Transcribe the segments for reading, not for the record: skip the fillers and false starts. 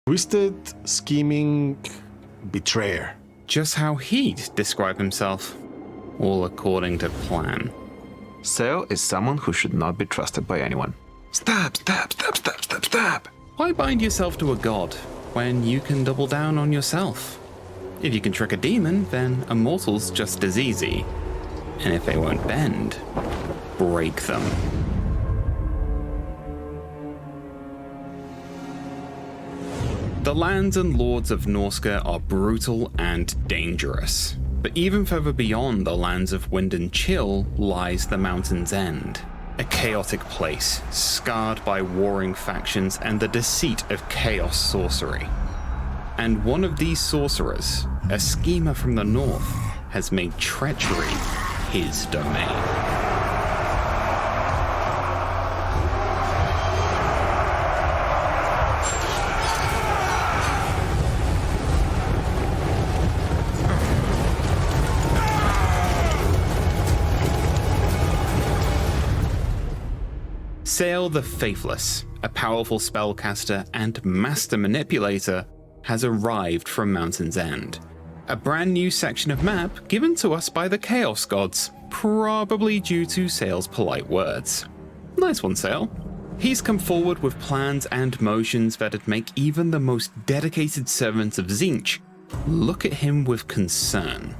Twisted, scheming betrayer. Just how he'd describe himself, all according to plan. Sayl is someone who should not be trusted by anyone. Stab, stab, stab, stab, stab, stab. Why bind yourself to a god when you can double down on yourself? If you can trick a demon, then a mortal's just as easy. And if they won't bend, break them. The lands and lords of Norsca are brutal and dangerous. But even further beyond the lands of Wind and Chill lies the Mountain's End. A chaotic place, scarred by warring factions and the deceit of chaos sorcery. And one of these sorcerers, a schemer from the north, has made treachery his domain. Sayl the Faithless, a powerful spellcaster and master manipulator, has arrived from Mountain's End. A brand new section of map given to us by the Chaos Gods, probably due to Sayl's polite words. Nice one, Sayl. He's come forward with plans and motions that'd make even the most dedicated servants of Tzeentch look at him with concern.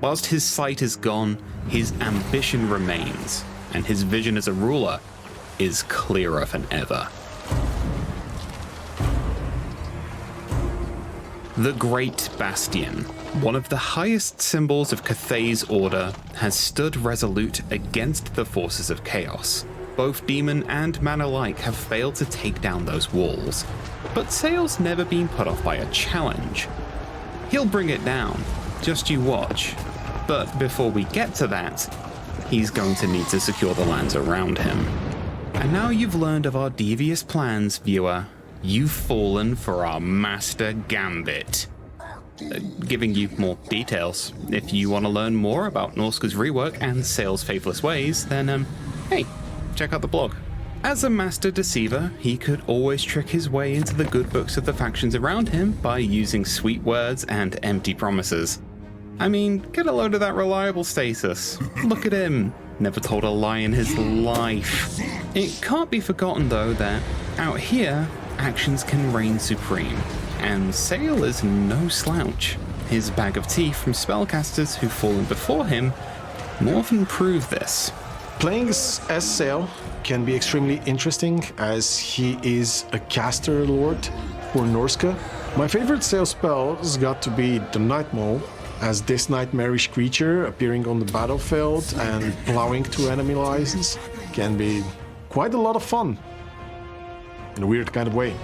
Whilst his sight is gone, his ambition remains, and his vision as a ruler is clearer than ever. The Great Bastion, one of the highest symbols of Cathay's order, has stood resolute against the forces of chaos. Both demon and man alike have failed to take down those walls, but Sayl's never been put off by a challenge. He'll bring it down, just you watch. But before we get to that, he's going to need to secure the lands around him. And now you've learned of our devious plans, viewer, you've fallen for our master gambit. Giving you more details. If you want to learn more about Norsca's rework and Sayl's faithless ways, then, hey, check out the blog. As a master deceiver, he could always trick his way into the good books of the factions around him by using sweet words and empty promises. I mean, get a load of that reliable status. Look at him. Never told a lie in his life. It can't be forgotten, though, that out here, actions can reign supreme. And Sayl is no slouch. His bag of tea from spellcasters who've fallen before him more than prove this. Playing as Sayl can be extremely interesting, as he is a caster lord for Norsca. My favorite Sayl spell has got to be the Night Maul, as this nightmarish creature appearing on the battlefield and plowing through enemy lines can be quite a lot of fun, in a weird kind of way.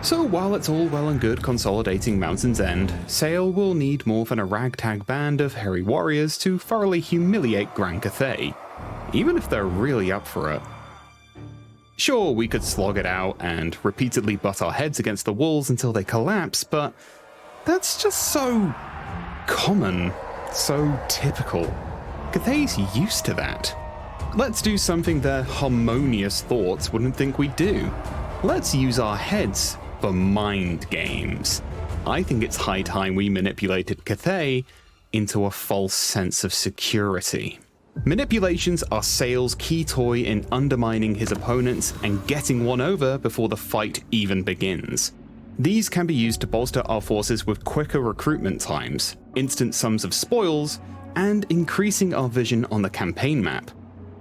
So while it's all well and good consolidating Mountain's End, Sayl will need more than a ragtag band of hairy warriors to thoroughly humiliate Grand Cathay, even if they're really up for it. Sure, we could slog it out and repeatedly butt our heads against the walls until they collapse, but that's just so common, so typical. Cathay's used to that. Let's do something their harmonious thoughts wouldn't think we'd do. Let's use our heads for mind games. I think it's high time we manipulated Cathay into a false sense of security. Manipulations are Sayl's key toy in undermining his opponents and getting one over before the fight even begins. These can be used to bolster our forces with quicker recruitment times, instant sums of spoils, and increasing our vision on the campaign map.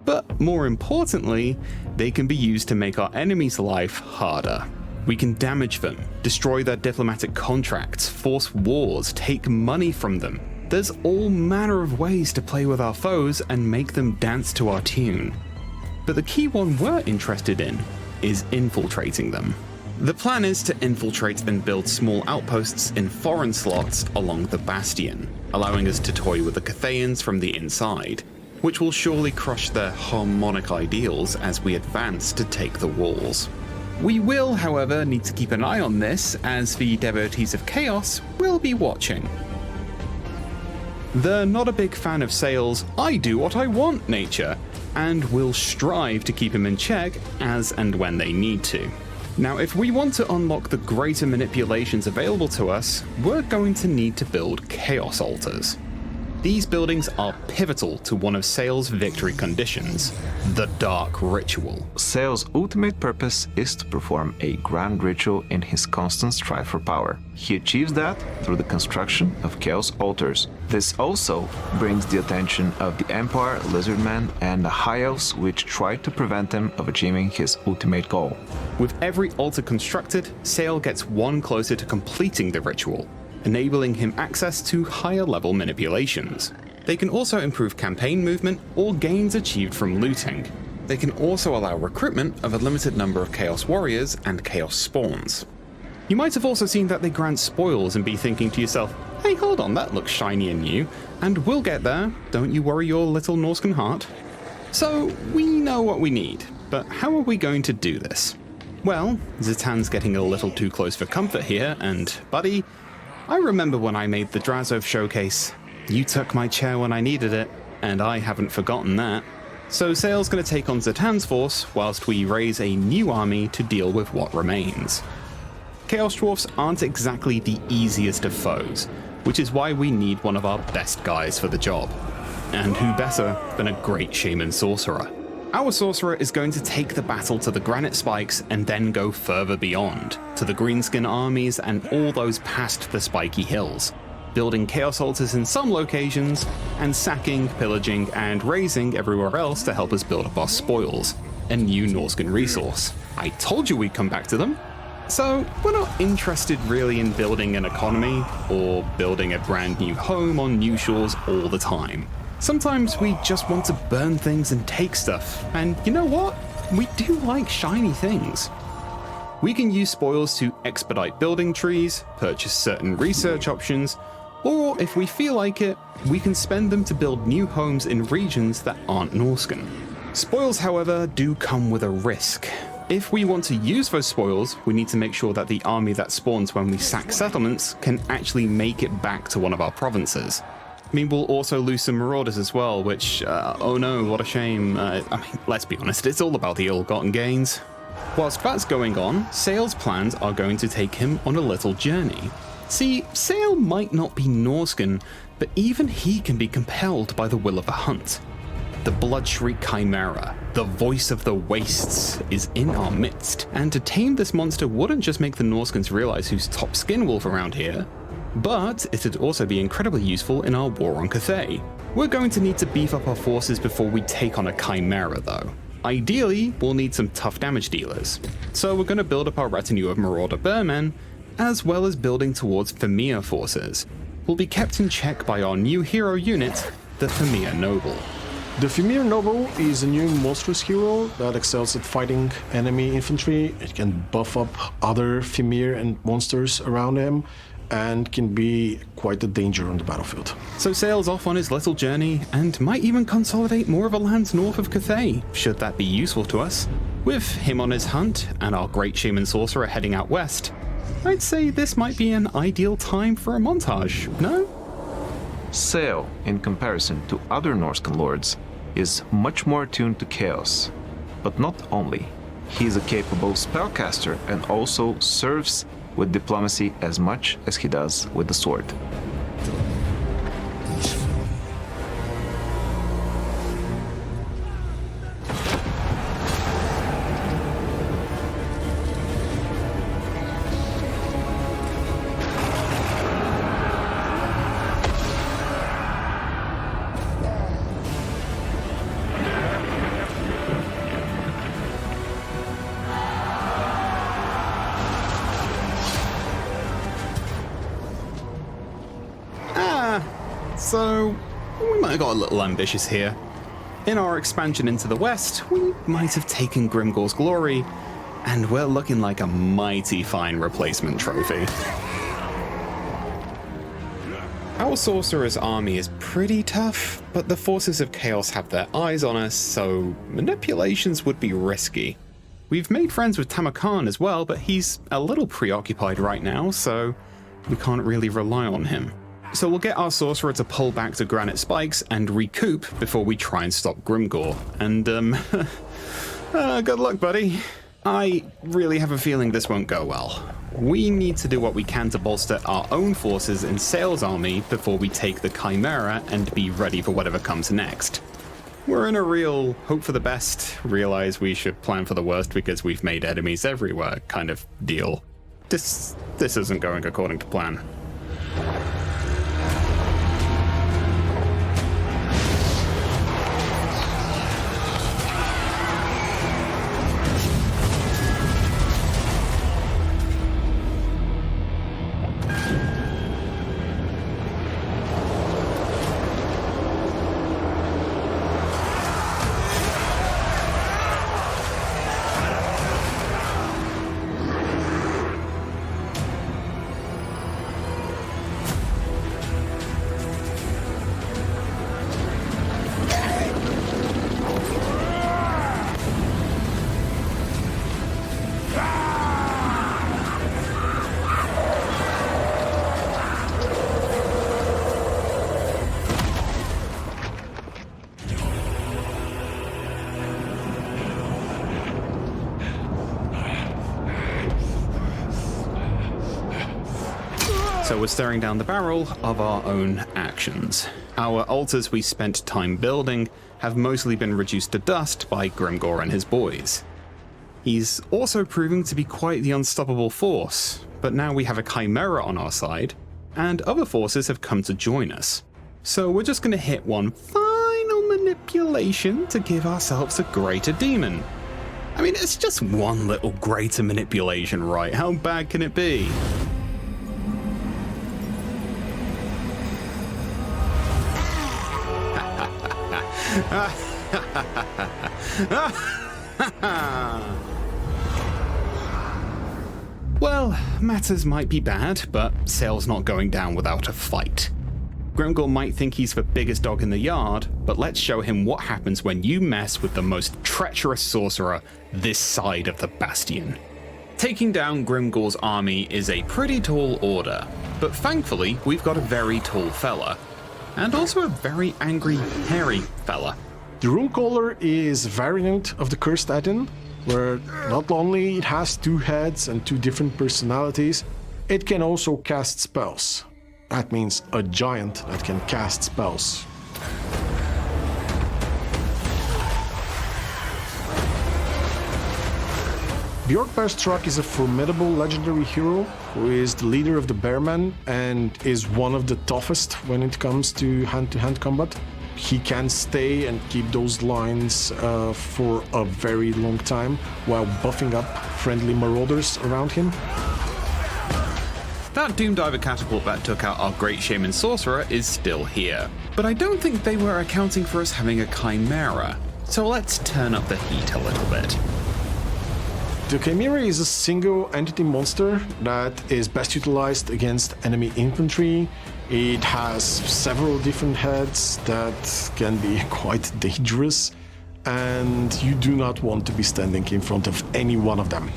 But more importantly, they can be used to make our enemy's life harder. We can damage them, destroy their diplomatic contracts, force wars, take money from them. There's all manner of ways to play with our foes and make them dance to our tune. But the key one we're interested in is infiltrating them. The plan is to infiltrate and build small outposts in foreign slots along the Bastion, allowing us to toy with the Cathayans from the inside, which will surely crush their harmonic ideals as we advance to take the walls. We will, however, need to keep an eye on this, as the devotees of chaos will be watching. They're not a big fan of Sayl's "I do what I want" nature, and will strive to keep him in check as and when they need to. Now, if we want to unlock the greater manipulations available to us, we're going to need to build Chaos Altars. These buildings are pivotal to one of Sayl's victory conditions, the Dark Ritual. Sayl's ultimate purpose is to perform a grand ritual in his constant strive for power. He achieves that through the construction of Chaos Altars. This also brings the attention of the Empire, Lizardmen, and the High Elves, which try to prevent him of achieving his ultimate goal. With every altar constructed, Sayl gets one closer to completing the ritual, enabling him access to higher level manipulations. They can also improve campaign movement or gains achieved from looting. They can also allow recruitment of a limited number of Chaos Warriors and Chaos Spawns. You might have also seen that they grant spoils and be thinking to yourself, hey, hold on, that looks shiny and new, and we'll get there, don't you worry your little Norscan heart. So, we know what we need, but how are we going to do this? Well, Tzeentch's getting a little too close for comfort here, and buddy, I remember when I made the Drazov showcase. You took my chair when I needed it, and I haven't forgotten that. So Sayl's going to take on Tzeentch's force whilst we raise a new army to deal with what remains. Chaos Dwarfs aren't exactly the easiest of foes, which is why we need one of our best guys for the job. And who better than a great Shaman Sorcerer? Our Sorcerer is going to take the battle to the Granite Spikes and then go further beyond, to the Greenskin armies and all those past the spiky hills, building Chaos Altars in some locations, and sacking, pillaging, and razing everywhere else to help us build up our spoils, a new Norscan resource. I told you we'd come back to them. So, we're not interested really in building an economy, or building a brand new home on new shores all the time. Sometimes we just want to burn things and take stuff, and you know what? We do like shiny things. We can use spoils to expedite building trees, purchase certain research options, or if we feel like it, we can spend them to build new homes in regions that aren't Norscan. Spoils, however, do come with a risk. If we want to use those spoils, we need to make sure that the army that spawns when we sack settlements can actually make it back to one of our provinces. I mean, we'll also lose some marauders as well, which, oh no, what a shame. I mean, let's be honest, it's all about the ill-gotten gains. Whilst that's going on, Sayl's plans are going to take him on a little journey. See, Sayl might not be Norscan, but even he can be compelled by the will of the hunt. The Bloodshriek Chimera, the voice of the wastes, is in our midst, and to tame this monster wouldn't just make the Norscans realize who's top skinwolf around here, but it'd also be incredibly useful in our war on Cathay. We're going to need to beef up our forces before we take on a Chimera though. Ideally, we'll need some tough damage dealers, so we're going to build up our retinue of Marauder Bearmen, as well as building towards Famir forces. We'll be kept in check by our new hero unit, the Famir Noble. The Famir Noble is a new monstrous hero that excels at fighting enemy infantry. It can buff up other Famir and monsters around him, and can be quite a danger on the battlefield. So Sayl's off on his little journey, and might even consolidate more of the lands north of Cathay, should that be useful to us. With him on his hunt, and our great Shaman Sorcerer heading out west, I'd say this might be an ideal time for a montage, no? Sayl, in comparison to other Norscan lords, is much more attuned to chaos. But not only. He is a capable spellcaster and also serves with diplomacy as much as he does with the sword. So, we might have got a little ambitious here. In our expansion into the west, we might have taken Grimgor's glory, and we're looking like a mighty fine replacement trophy. Our sorcerer's army is pretty tough, but the forces of chaos have their eyes on us, so manipulations would be risky. We've made friends with Tamarkan as well, but he's a little preoccupied right now, so we can't really rely on him. So we'll get our sorcerer to pull back to granite spikes and recoup before we try and stop Grimgor. And, good luck, buddy. I really have a feeling this won't go well. We need to do what we can to bolster our own forces in Sayl's army before we take the Chimera and be ready for whatever comes next. We're in a real hope for the best, realize we should plan for the worst because we've made enemies everywhere kind of deal. This isn't going according to plan. So we're staring down the barrel of our own actions. Our altars we spent time building have mostly been reduced to dust by Grimgor and his boys. He's also proving to be quite the unstoppable force, but now we have a Chimera on our side, and other forces have come to join us. So we're just going to hit one final manipulation to give ourselves a greater demon. I mean, it's just one little greater manipulation, right? How bad can it be? Well, matters might be bad, but Sayl's not going down without a fight. Grimgor might think he's the biggest dog in the yard, but let's show him what happens when you mess with the most treacherous sorcerer this side of the Bastion. Taking down Grimgor's army is a pretty tall order, but thankfully we've got a very tall fella. And also a very angry, hairy fella. The Runecaller is a variant of the Cursed Addon, where not only it has two heads and two different personalities, it can also cast spells. That means a giant that can cast spells. Bjork Bearstruck is a formidable legendary hero who is the leader of the Bearmen and is one of the toughest when it comes to hand-to-hand combat. He can stay and keep those lines for a very long time while buffing up friendly marauders around him. That Doomdiver catapult that took out our Great Shaman Sorcerer is still here, but I don't think they were accounting for us having a Chimera, so let's turn up the heat a little bit. The Chimera is a single entity monster that is best utilized against enemy infantry. It has several different heads that can be quite dangerous, and you do not want to be standing in front of any one of them.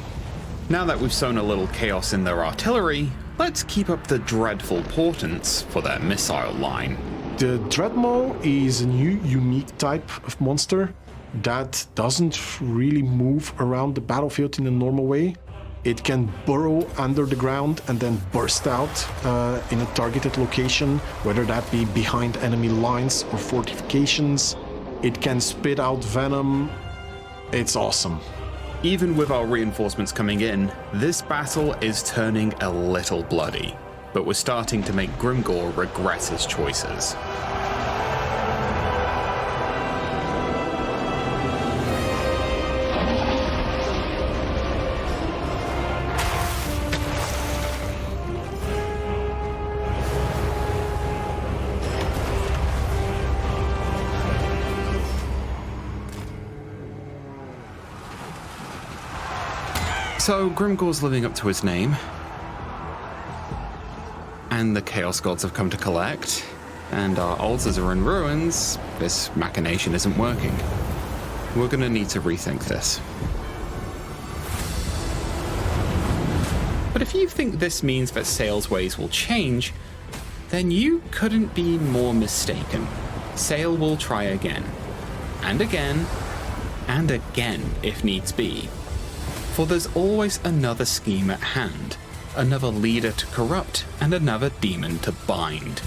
Now that we've sown a little chaos in their artillery, let's keep up the dreadful portents for their missile line. The Dreadmaw is a new unique type of monster that doesn't really move around the battlefield in a normal way. It can burrow under the ground and then burst out in a targeted location, whether that be behind enemy lines or fortifications. It can spit out venom. It's awesome. Even with our reinforcements coming in, this battle is turning a little bloody, but we're starting to make Grimgor regret his choices. So Grimgor's living up to his name, and the Chaos Gods have come to collect, and our altars are in ruins. This machination isn't working. We're gonna need to rethink this. But if you think this means that Sayl's ways will change, then you couldn't be more mistaken. Sayl will try again, and again, and again if needs be. For there's always another scheme at hand, another leader to corrupt, and another demon to bind.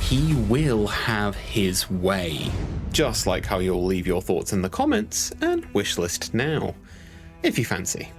He will have his way. Just like how you'll leave your thoughts in the comments and wishlist now, if you fancy.